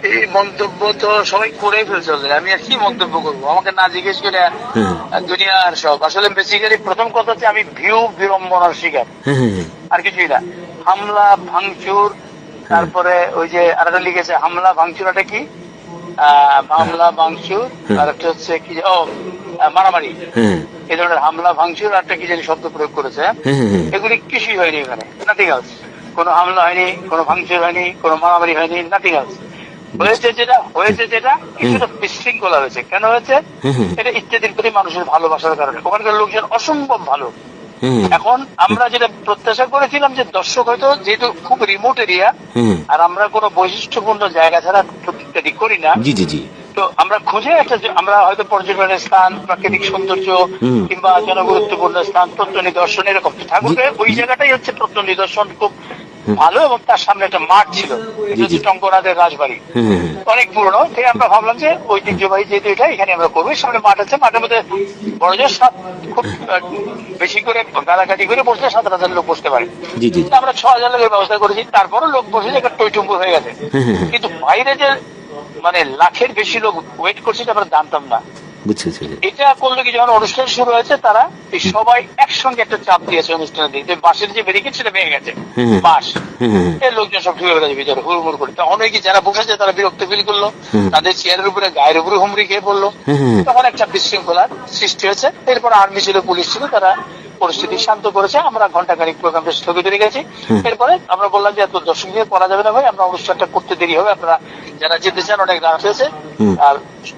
এই মন্তব্য তো সবাই করে ফেলছে already। আমি আর কি মন্তব্য করবো, আমাকে না জিজ্ঞেস করে দুনিয়ার সব। আসলে বেসিক্যালি প্রথম কথা হচ্ছে আমি ভিউ বিড়ম্বনার শিকার, আর কিছুই না। হামলা ভাঙচুর, তারপরে ওই যে আরেকটা লিখেছে হামলা ভাঙচুর, এটা কি হামলা ভাঙচুর, আর একটা হচ্ছে কি মারামারি, এই ধরনের হামলা ভাঙচুর আর একটা কি জানি শব্দ প্রয়োগ করেছে। এগুলি কিছুই হয়নি এখানে, নাথিং এলস। কোনো হামলা হয়নি, কোনো ভাঙচুর হয়নি, কোনো মারামারি হয়নি, নাথিং এলস। হয়েছে যেটা কিছুটা বিশৃঙ্খলা হয়েছে। কেন হয়েছে? এটা ইত্যাদির প্রতি মানুষের ভালোবাসার কারণে। ওখানকার লোকজন অসম্ভব ভালো। এখন আমরা যেটা প্রত্যাশা করেছিলাম যে দর্শক হয়তো যেহেতু খুব রিমোট এরিয়া, আর আমরা কোনো বৈশিষ্ট্যপূর্ণ জায়গা ছাড়া ইত্যাদি করি না, তো আমরা খুঁজে একটা আমরা হয়তো পর্যটনের স্থান, প্রাকৃতিক সৌন্দর্য কিংবা জনগুরুত্বপূর্ণ স্থান, তথ্য নিদর্শন, এরকম ঠাকুরকে ওই জায়গাটাই হচ্ছে তথ্য নিদর্শন খুব ভালো। এবং তার সামনে একটা মাঠ ছিল, টঙ্কনাথের রাজবাড়ি, অনেক পুরনো। তাই আমরা ভাবলাম যে ঐতিহ্যবাহী যেহেতু এটা, এখানে আমরা করবো। সামনে মাঠ আছে, মাঠের মধ্যে বড় যে খুব বেশি করে গালাগাটি করে বসলে 7,000 লোক বসতে পারে। আমরা 6,000 লোকের ব্যবস্থা করেছি, তারপরও লোক বসে একটা টইটুম্বুর হয়ে গেছে। কিন্তু বাইরে যে মানে লাখের বেশি লোক ওয়েট করছে এটা আমরা জানতাম না। এটা করলো কি, যখন অনুষ্ঠান শুরু হয়েছে তারা সবাই একসঙ্গে একটা চাপ দিয়েছে অনুষ্ঠানের দিকে, বাসের যে ব্যারিকেড সেটা ভেঙে গেছে, বাস এর লোকজন সব ঢুকে গেছে ভিতরে হুড়মুড় করে। অনেকে যারা বসেছে তারা বিরক্ত ফিল করলো, তাদের চেয়ারের উপরে গায়ের উপরে হুমড়ি খেয়ে পড়লো। তখন একটা বিশৃঙ্খলার সৃষ্টি হয়েছে। এরপর আর্মি ছিল, পুলিশ ছিল, তারা পরিস্থিতি শান্ত করেছে। আমরা ঘন্টাখানিক প্রোগ্রামটা স্থগিত রেখেছি। এরপরে আমরা বললাম যে এত দর্শক নিয়ে করা যাবে না ভাই, আমরা অনুষ্ঠানটা করতে দেরি হবে, আপনারা যারা যেতে চান, অনেক রাত হয়েছে আর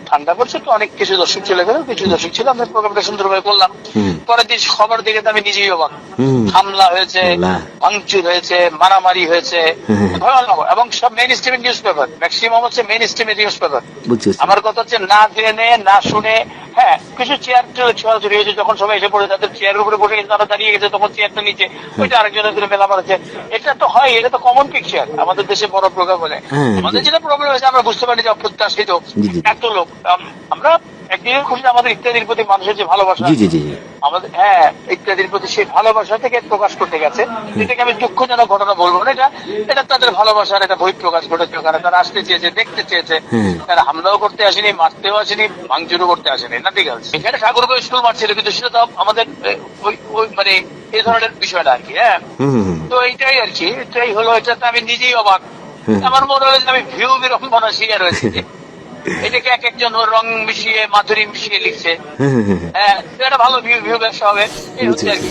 ঠান্ডা পড়ছে, তো অনেক কিছু দর্শক চলে গেল, কিছু দর্শক ছিল, আমরা প্রোগ্রামটা সুন্দরভাবে করলাম। পরের দিন খবর দেখে তো আমি নিজেই অবাক। হামলা হয়েছে, ভাঙচুর হয়েছে, মারামারি হয়েছে, ভয়ানক। এবং সব মেইন স্ট্রিমের নিউজ পেপার, ম্যাক্সিমাম হচ্ছে মেইন স্ট্রিমের নিউজ পেপার। আমার কথা হচ্ছে না জেনে না শুনে। হ্যাঁ, কিছু চেয়ার ছোড়াছড়ি হয়েছে, যখন সবাই এসে পড়ে তাদের চেয়ারের উপরে বসে গেছে, তারা দাঁড়িয়ে গেছে, তখন চেয়ারটা নিচে ওইটা আরেকজনের করে মেলা মারাচ্ছে। এটা তো হয়, এটা তো কমন পিকচার আমাদের দেশে বড় প্রোগ্রাম হলে। আমাদের যেটা প্রবলেম হয়েছে, আমরা বুঝতে পারি যে অপ্রত্যাশিত এত লোক। আমরা একদিনের খুশি আমাদের ইত্যাদির প্রতি মানুষের যে ভালোবাসা, আমাদের ইত্যাদির প্রতি সেই ভালোবাসা থেকে প্রকাশ করতে গেছে। এটাকে আমি দুঃখজনক ঘটনা বলবো না, এটা তাদের ভালোবাসার একটা বহিঃপ্রকাশ ঘটেছে। ওখানে তারা আসতে চেয়েছে, দেখতে চেয়েছে, তারা হামলাও করতে আসেনি, মারতেও আসেনি, ভাঙচুরও করতে আসেনি, না ঠিক আছে। এখানে ঠাকুরগাঁও স্কুল মারছিল, কিন্তু সেটা তো আমাদের ওই মানে এই ধরনের বিষয়টা আর কি। তো এইটাই আর কি, এটাই হলো। এটাতে আমি নিজেই অবাক। আমার মনে হলো যে আমি ভিউ বিড়ম্বনা শিকার হয়েছি। এটাকে এক একজন রং মিশিয়ে, মাধুরী মিশিয়ে লিখছে। এটা ভালো ভিউ ব্যবসা হবে, এই হচ্ছে আর কি।